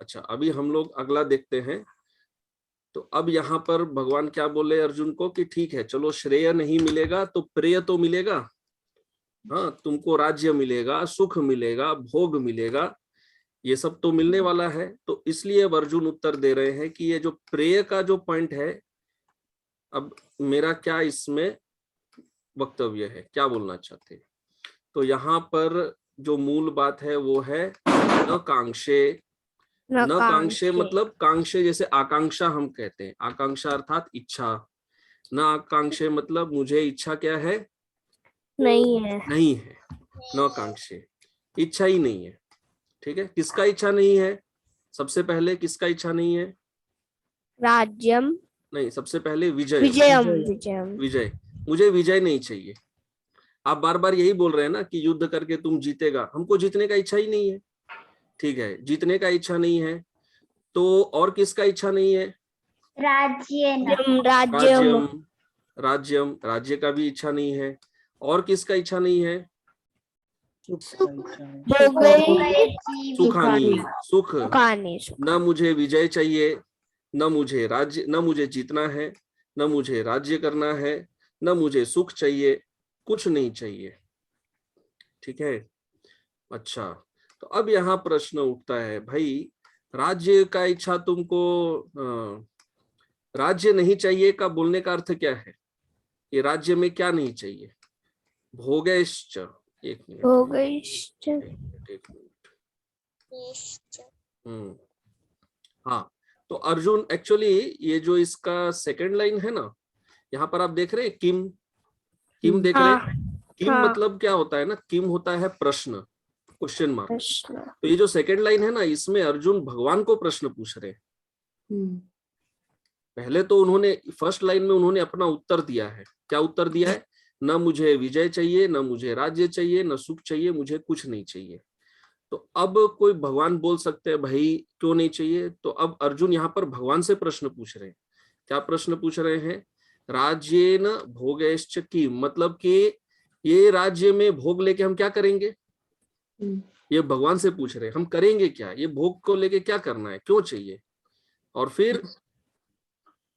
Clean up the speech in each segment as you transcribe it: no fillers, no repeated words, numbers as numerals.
अच्छा, अभी हम लोग अगला देखते हैं। तो अब यहाँ पर भगवान क्या बोले अर्जुन को कि ठीक है, चलो श्रेय नहीं मिलेगा तो प्रेय तो मिलेगा। हाँ, तुमको राज्य मिलेगा, सुख मिलेगा, भोग मिलेगा, ये सब तो मिलने वाला है। तो इसलिए अब अर्जुन उत्तर दे रहे हैं कि ये जो प्रेय का जो पॉइंट है, अब मेरा क्या इसमें वक्तव्य है, क्या बोलना चाहते हैं। तो यहाँ पर जो मूल बात है वो है न कांक्षे। न कांक्षे मतलब कांक्षे जैसे आकांक्षा हम कहते हैं, आकांक्षा अर्थात इच्छा। न आकांक्षे मतलब मुझे इच्छा क्या है, नहीं है। नहीं है। न कांक्षे, इच्छा ही नहीं है। ठीक है, किसका इच्छा नहीं है? सबसे पहले किसका इच्छा नहीं है? राज्यम नहीं, सबसे पहले विजय। विजयम विजयम। विजय, मुझे विजय नहीं चाहिए। आप बार बार यही बोल रहे हैं ना कि युद्ध करके तुम जीतेगा, हमको जीतने का इच्छा ही नहीं है। ठीक है, जीतने का इच्छा नहीं है तो और किसका इच्छा नहीं है? राज्यम राज्यम, राज्यम, राज्य का भी इच्छा नहीं है। और किसका इच्छा नहीं है? सुखानी, सुख। न मुझे विजय चाहिए, न मुझे राज्य, न मुझे जीतना है, न मुझे राज्य करना है, न मुझे सुख चाहिए, कुछ नहीं चाहिए। ठीक है। अच्छा, तो अब यहाँ प्रश्न उठता है, भाई राज्य का इच्छा तुमको, राज्य नहीं चाहिए का बोलने का अर्थ क्या है? ये राज्य में क्या नहीं चाहिए? भोगैश्च, एक मिनट, भोगैश्च, एक मिनट। हाँ, तो अर्जुन एक्चुअली ये जो इसका सेकंड लाइन है ना, यहाँ पर आप देख रहे हैं किम, किम देख रहे हैं। किम मतलब क्या होता है ना, किम होता है प्रश्न, क्वेश्चन मार्क। तो ये जो सेकंड लाइन है ना, इसमें अर्जुन भगवान को प्रश्न पूछ रहे हैं। पहले तो उन्होंने फर्स्ट लाइन में उन्होंने अपना उत्तर दिया है। क्या उत्तर दिया है? न मुझे विजय चाहिए, न मुझे राज्य चाहिए, न सुख चाहिए, मुझे कुछ नहीं चाहिए। तो अब कोई भगवान बोल सकते हैं भाई क्यों नहीं चाहिए? तो अब अर्जुन यहाँ पर भगवान से प्रश्न पूछ रहे हैं। क्या प्रश्न पूछ रहे हैं? राज्येन भोगैश्च की, मतलब कि ये राज्य में भोग लेके हम क्या करेंगे? ये भगवान से पूछ रहे हैं, हम करेंगे क्या? ये भोग को लेके क्या करना है, क्यों चाहिए? और फिर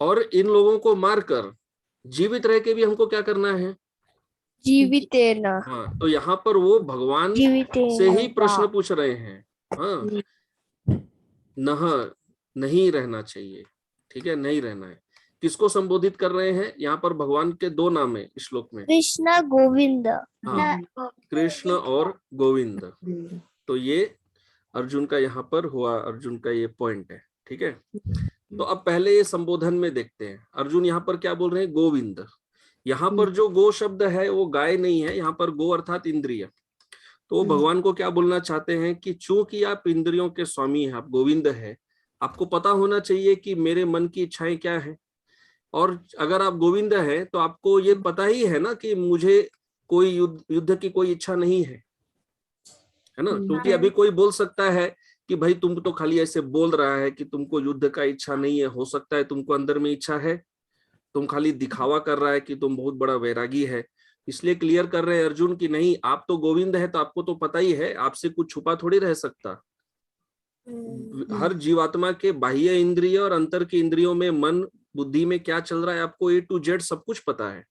और इन लोगों को मारकर जीवित रह के भी हमको क्या करना है? जीवितेन। हाँ, तो यहाँ पर वो भगवान से ही प्रश्न पूछ रहे हैं। हाँ, नहीं रहना चाहिए। ठीक है, नहीं रहना है। किसको संबोधित कर रहे हैं? यहाँ पर भगवान के दो नाम है इस श्लोक में, कृष्ण गोविंद। हाँ, कृष्ण और गोविंद। तो ये अर्जुन का यहाँ पर हुआ, अर्जुन का ये पॉइंट है। ठीक है, तो अब पहले ये संबोधन में देखते हैं अर्जुन यहाँ पर क्या बोल रहे हैं, गोविंद। यहाँ पर जो गो शब्द है वो गाय नहीं है, यहाँ पर गो अर्थात इंद्रिय। तो भगवान को क्या बोलना चाहते हैं कि चूंकि आप इंद्रियों के स्वामी हैं, आप गोविंद है, आपको पता होना चाहिए कि मेरे मन की इच्छाएं क्या है। और अगर आप गोविंद है तो आपको ये पता ही है ना कि मुझे कोई युद्ध की कोई इच्छा नहीं है ना। क्योंकि अभी कोई बोल सकता है कि भाई तुम तो खाली ऐसे बोल रहा है कि तुमको युद्ध का इच्छा नहीं है, हो सकता है तुमको अंदर में इच्छा है, तुम खाली दिखावा कर रहा है कि तुम बहुत बड़ा वैरागी है। इसलिए क्लियर कर रहे हैं अर्जुन की नहीं, आप तो गोविंद है तो आपको तो पता ही है, आपसे कुछ छुपा थोड़ी रह सकता। हर जीवात्मा के बाह्य इंद्रिय और अंतर की इंद्रियों में मन बुद्धि में क्या चल रहा है आपको A to Z सब कुछ पता है।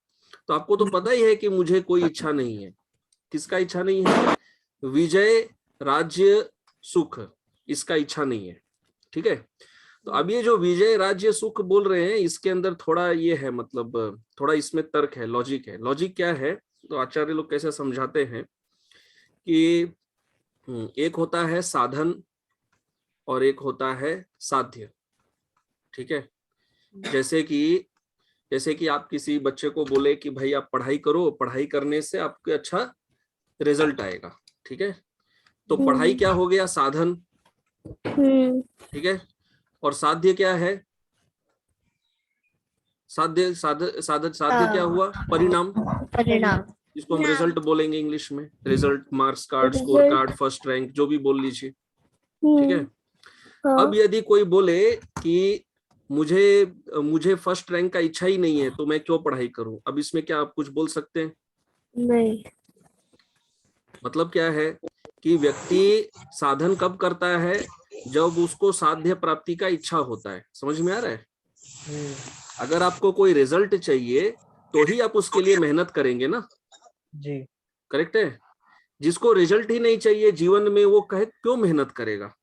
तो आपको तो पता ही है कि मुझे कोई इच्छा नहीं है। किसका इच्छा नहीं है? विजय, राज्य, सुख, इसका इच्छा नहीं है। ठीक है, तो अब ये जो विजय राज्य सुख बोल रहे हैं इसके अंदर थोड़ा ये है, मतलब थोड़ा इसमें तर्क है, लॉजिक है। लॉजिक क्या है? तो आचार्य लोग कैसे समझाते हैं कि एक होता है साधन और एक होता है साध्य। ठीक है, जैसे कि आप किसी बच्चे को बोले कि भाई आप पढ़ाई करो, पढ़ाई करने से आपको अच्छा रिजल्ट आएगा। ठीक है, तो पढ़ाई क्या हो गया? साधन। ठीक है, और साध्य क्या है? साध्य क्या हुआ? परिणाम। जिसको हम रिजल्ट बोलेंगे इंग्लिश में, result, marks card, score card, first rank, जो भी बोल लीजिए। ठीक है, अब यदि कोई बोले कि मुझे फर्स्ट रैंक का इच्छा ही नहीं है तो मैं क्यों पढ़ाई करूं, अब इसमें क्या आप कुछ बोल सकते हैं? नहीं। मतलब क्या है कि व्यक्ति साधन कब करता है? जब उसको साध्य प्राप्ति का इच्छा होता है। समझ में आ रहा है? जी अगर आपको कोई रिजल्ट चाहिए तो ही आप उसके लिए मेहनत करेंगे ना, जी करेक्ट है? जिसको रिजल्ट ही नहीं चाहिए जीवन में, वो कहे क्यों मेहनत करेगा?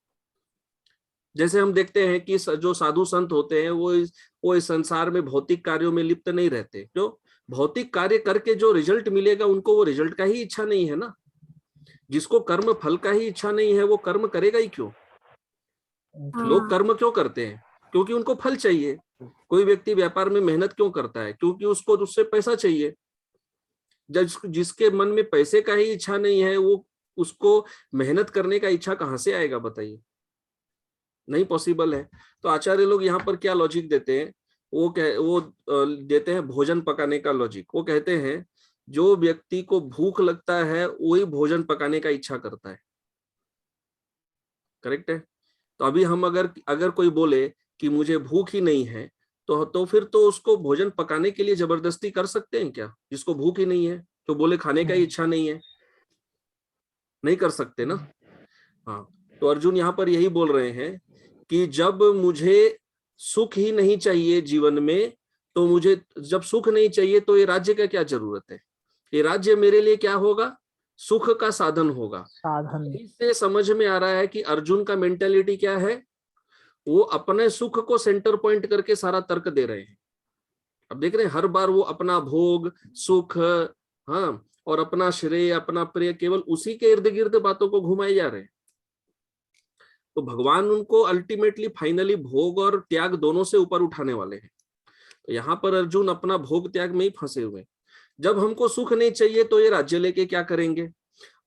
जैसे हम देखते हैं कि जो साधु संत होते हैं वो इस संसार में भौतिक कार्यों में लिप्त नहीं रहते। क्यों? भौतिक कार्य करके जो रिजल्ट मिलेगा उनको वो रिजल्ट का ही इच्छा नहीं है ना। जिसको कर्म फल का ही इच्छा नहीं है वो कर्म करेगा ही क्यों? लोग कर्म क्यों करते हैं? क्योंकि उनको फल चाहिए। कोई व्यक्ति व्यापार में मेहनत क्यों करता है? क्योंकि उसको उससे पैसा चाहिए। जिसके मन में पैसे का ही इच्छा नहीं है, वो उसको मेहनत करने का इच्छा कहाँ से आएगा बताइए? नहीं पॉसिबल है। तो आचार्य लोग यहाँ पर क्या लॉजिक देते हैं? वो देते हैं भोजन पकाने का लॉजिक। वो कहते हैं जो व्यक्ति को भूख लगता है वही भोजन पकाने का इच्छा करता है। करेक्ट है? तो अभी हम अगर कोई बोले कि मुझे भूख ही नहीं है, तो फिर तो उसको भोजन पकाने के लिए जबरदस्ती कर सकते हैं क्या? जिसको भूख ही नहीं है, तो बोले खाने का ही इच्छा नहीं है, नहीं कर सकते ना। हाँ, तो अर्जुन यहाँ पर यही बोल रहे हैं कि जब मुझे सुख ही नहीं चाहिए जीवन में, तो मुझे जब सुख नहीं चाहिए तो ये राज्य का क्या जरूरत है? ये राज्य मेरे लिए क्या होगा? सुख का साधन होगा। साधन। इससे समझ में आ रहा है कि अर्जुन का मेंटेलिटी क्या है। वो अपने सुख को सेंटर पॉइंट करके सारा तर्क दे रहे हैं। अब देख रहे हैं हर बार वो अपना भोग सुख, हाँ, और अपना श्रेय अपना प्रिय, केवल उसी के इर्द गिर्द बातों को घुमाए जा रहे हैं। तो भगवान उनको अल्टीमेटली फाइनली भोग और त्याग दोनों से ऊपर उठाने वाले हैं। तो यहाँ पर अर्जुन अपना भोग त्याग में ही फंसे हुए। जब हमको सुख नहीं चाहिए तो ये राज्य लेके क्या करेंगे?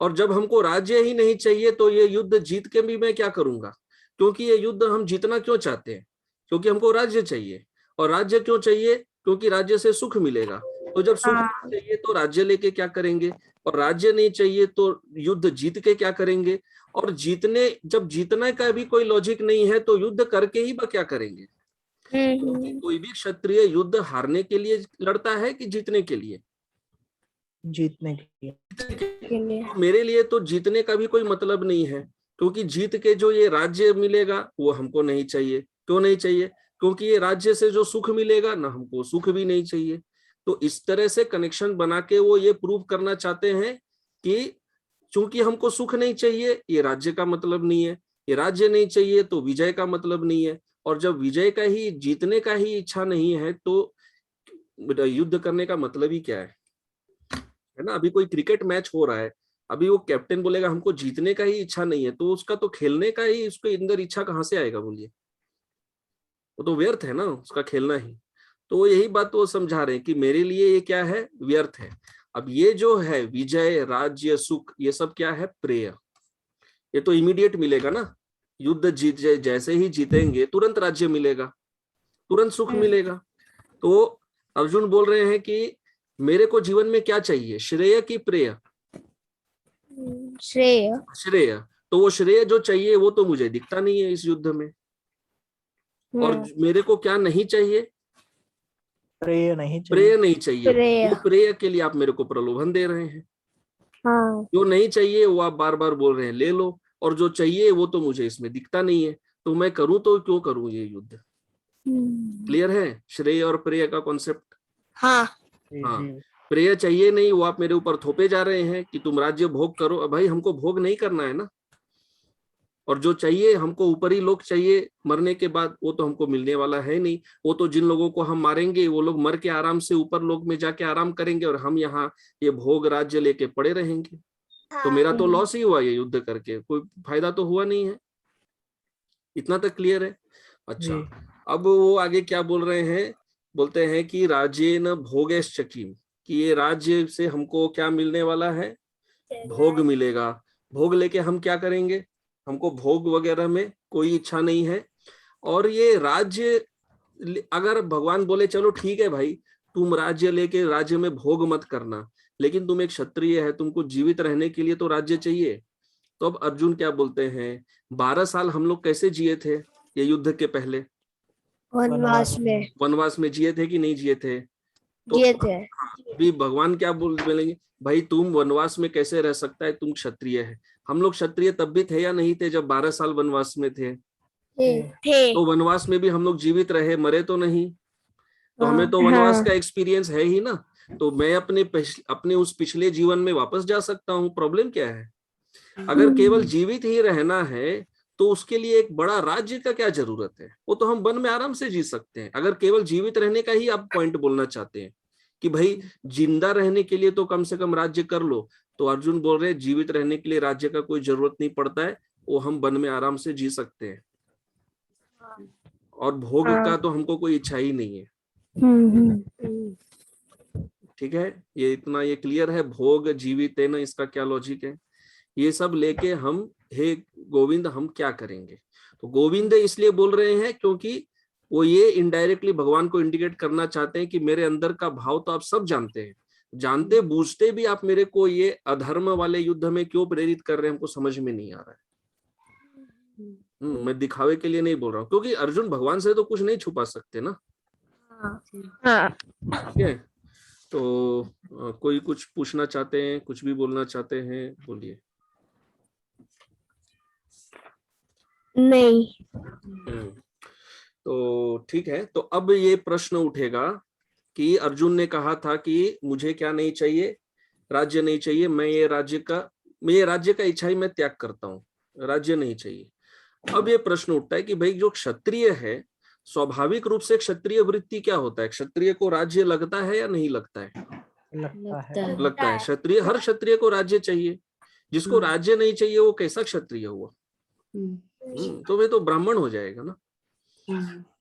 और जब हमको राज्य ही नहीं चाहिए तो ये युद्ध जीत के भी मैं क्या करूंगा? क्योंकि ये युद्ध हम जीतना क्यों चाहते हैं? क्योंकि हमको राज्य चाहिए। और राज्य क्यों चाहिए? क्योंकि राज्य से सुख मिलेगा। तो जब सुख नहीं चाहिए तो राज्य लेके क्या करेंगे? और राज्य नहीं चाहिए तो युद्ध जीत के क्या करेंगे? और जब जीतने का भी कोई लॉजिक नहीं है तो युद्ध करके ही क्या करेंगे? क्योंकि कोई भी क्षत्रिय युद्ध हारने के लिए लड़ता है कि जीतने के लिए? जीतने के लिए। तो मेरे लिए तो जीतने का भी कोई मतलब नहीं है, क्योंकि जीत के जो ये राज्य मिलेगा वो हमको नहीं चाहिए। क्यों नहीं चाहिए? क्योंकि ये राज्य से जो सुख मिलेगा ना, हमको सुख भी नहीं चाहिए। तो इस तरह से कनेक्शन बना के वो ये प्रूव करना चाहते हैं कि चूंकि हमको सुख नहीं चाहिए, ये राज्य का मतलब नहीं है। ये राज्य नहीं चाहिए तो विजय का मतलब नहीं है। और जब विजय का ही, जीतने का ही इच्छा नहीं है तो युद्ध करने का मतलब ही क्या है ना? अभी कोई क्रिकेट मैच हो रहा है, अभी वो कैप्टन बोलेगा हमको जीतने का ही इच्छा नहीं है, तो उसका तो खेलने का ही उसके अंदर इच्छा कहाँ से आएगा बोलिए? वो तो व्यर्थ है ना उसका खेलना ही। तो यही बात वो समझा रहे हैं कि मेरे लिए ये क्या है? व्यर्थ है। अब ये जो है विजय राज्य सुख, ये सब क्या है? प्रेय। ये तो इमीडिएट मिलेगा ना। युद्ध जीत जैसे ही जीतेंगे तुरंत राज्य मिलेगा, तुरंत सुख मिलेगा। तो अर्जुन बोल रहे हैं कि मेरे को जीवन में क्या चाहिए? श्रेय की प्रेय? श्रेय। श्रेय। तो वो श्रेय जो चाहिए वो तो मुझे दिखता नहीं है इस युद्ध में। और मेरे को क्या नहीं चाहिए? प्रेय नहीं चाहिए। प्रेय नहीं चाहिए। प्रेय। वो प्रेय के लिए आप मेरे को प्रलोभन दे रहे हैं। हाँ। जो नहीं चाहिए वो आप बार बार बोल रहे हैं ले लो, और जो चाहिए वो तो मुझे इसमें दिखता नहीं है। तो मैं करूं तो क्यों करूं ये युद्ध? क्लियर है श्रेय और प्रेय का कॉन्सेप्ट? हाँ। हाँ, प्रेय चाहिए नहीं, वो आप मेरे ऊपर थोपे जा रहे हैं कि तुम राज्य भोग करो। अब भाई हमको भोग नहीं करना है ना। और जो चाहिए हमको ऊपरी लोग चाहिए मरने के बाद, वो तो हमको मिलने वाला है नहीं। वो तो जिन लोगों को हम मारेंगे वो लोग मर के आराम से ऊपर लोग में जाके आराम करेंगे, और हम यहाँ ये भोग राज्य लेके पड़े रहेंगे। तो मेरा तो लॉस ही हुआ ये युद्ध करके, कोई फायदा तो हुआ नहीं है। इतना तक क्लियर है? अच्छा, अब वो आगे क्या बोल रहे हैं? बोलते हैं कि राज्येन भोगैश्चकीम, कि ये राज्य से हमको क्या मिलने वाला है? भोग मिलेगा। भोग लेके हम क्या करेंगे? हमको भोग वगैरह में कोई इच्छा नहीं है। और ये राज्य, अगर भगवान बोले चलो ठीक है भाई, तुम राज्य लेके राज्य में भोग मत करना, लेकिन तुम एक क्षत्रिय है, तुमको जीवित रहने के लिए तो राज्य चाहिए। तो अब अर्जुन क्या बोलते हैं? 12 साल हम लोग कैसे जिए थे ये युद्ध के पहले? वनवास में। वनवास में जिए थे कि नहीं जिए थे? तो जिए थे। अभी भगवान क्या बोलेंगे? भाई तुम वनवास में कैसे रह सकता है, तुम क्षत्रिय है। हम लोग क्षत्रिय तब भी थे या नहीं थे जब 12 साल वनवास में थे? थे। तो वनवास में भी हम लोग जीवित रहे, मरे तो नहीं। तो हमें हाँ, तो वनवास हाँ। का एक्सपीरियंस है ही ना। तो मैं अपने उस पिछले जीवन में वापस जा सकता हूँ, प्रॉब्लम क्या है? अगर केवल जीवित ही रहना है तो उसके लिए एक बड़ा राज्य का क्या जरूरत है? वो तो हम वन में आराम से जी सकते हैं। अगर केवल जीवित रहने का ही आप पॉइंट बोलना चाहते हैं कि भाई जिंदा रहने के लिए तो कम से कम राज्य कर लो, तो अर्जुन बोल रहे हैं जीवित रहने के लिए राज्य का कोई जरूरत नहीं पड़ता है, वो हम वन में आराम से जी सकते हैं। और भोग का तो हमको कोई इच्छा ही नहीं है। ठीक है, ये इतना ये क्लियर है? भोग जीवित है ना, इसका क्या लॉजिक है? ये सब लेके हम, हे गोविंद हम क्या करेंगे? तो गोविंद इसलिए बोल रहे हैं क्योंकि वो ये इनडायरेक्टली भगवान को इंडिकेट करना चाहते हैं कि मेरे अंदर का भाव तो आप सब जानते हैं, जानते बूझते भी आप मेरे को ये अधर्म वाले युद्ध में क्यों प्रेरित कर रहे हैं, हमको समझ में नहीं आ रहा है। मैं दिखावे के लिए नहीं बोल रहा हूँ, क्योंकि अर्जुन भगवान से तो कुछ नहीं छुपा सकते ना। हाँ। ठीक है, तो कोई कुछ पूछना चाहते हैं, कुछ भी बोलना चाहते हैं, बोलिए। नहीं। तो ठीक है, तो अब ये प्रश्न उठेगा कि अर्जुन ने कहा था कि मुझे क्या नहीं चाहिए? राज्य नहीं चाहिए, मैं ये राज्य का इच्छा ही मैं त्याग करता हूँ, राज्य नहीं चाहिए। अब ये प्रश्न उठता है कि भाई जो क्षत्रिय है, स्वाभाविक रूप से क्षत्रिय वृत्ति क्या होता है? क्षत्रिय को राज्य लगता है या नहीं लगता है? लगता है। क्षत्रिय, हर क्षत्रिय को राज्य चाहिए। जिसको राज्य नहीं चाहिए वो कैसा क्षत्रिय हुआ? तो वे तो ब्राह्मण हो जाएगा ना।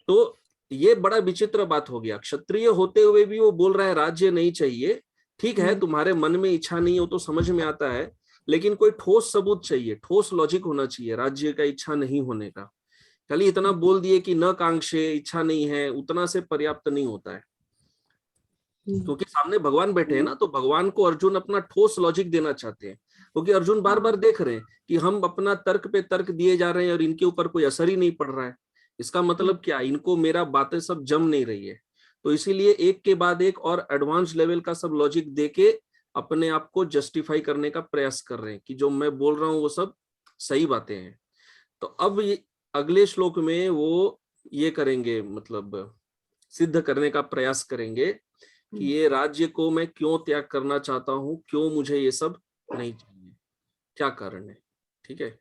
तो ये बड़ा विचित्र बात हो गया, क्षत्रिय होते हुए भी वो बोल रहा है राज्य नहीं चाहिए। ठीक है, तुम्हारे मन में इच्छा नहीं हो तो समझ में आता है, लेकिन कोई ठोस सबूत चाहिए, ठोस लॉजिक होना चाहिए राज्य का इच्छा नहीं होने का। खाली इतना बोल दिए कि न कांक्षे, इच्छा नहीं है, उतना से पर्याप्त नहीं होता है। क्योंकि सामने भगवान बैठे हैं ना, तो भगवान को अर्जुन अपना ठोस लॉजिक देना चाहते हैं, क्योंकि अर्जुन बार बार देख रहे हैं कि हम अपना तर्क पे तर्क दिए जा रहे हैं और इनके ऊपर कोई असर ही नहीं पड़ रहा है। इसका मतलब क्या? इनको मेरा बातें सब जम नहीं रही है। तो इसीलिए एक के बाद एक और एडवांस लेवल का सब लॉजिक देके अपने आप को जस्टिफाई करने का प्रयास कर रहे हैं कि जो मैं बोल रहा हूँ वो सब सही बातें हैं। तो अब ये अगले श्लोक में वो ये करेंगे, मतलब सिद्ध करने का प्रयास करेंगे कि ये राज्य को मैं क्यों त्याग करना चाहता हूं, क्यों मुझे ये सब नहीं चाहिए, क्या कारण है। ठीक है,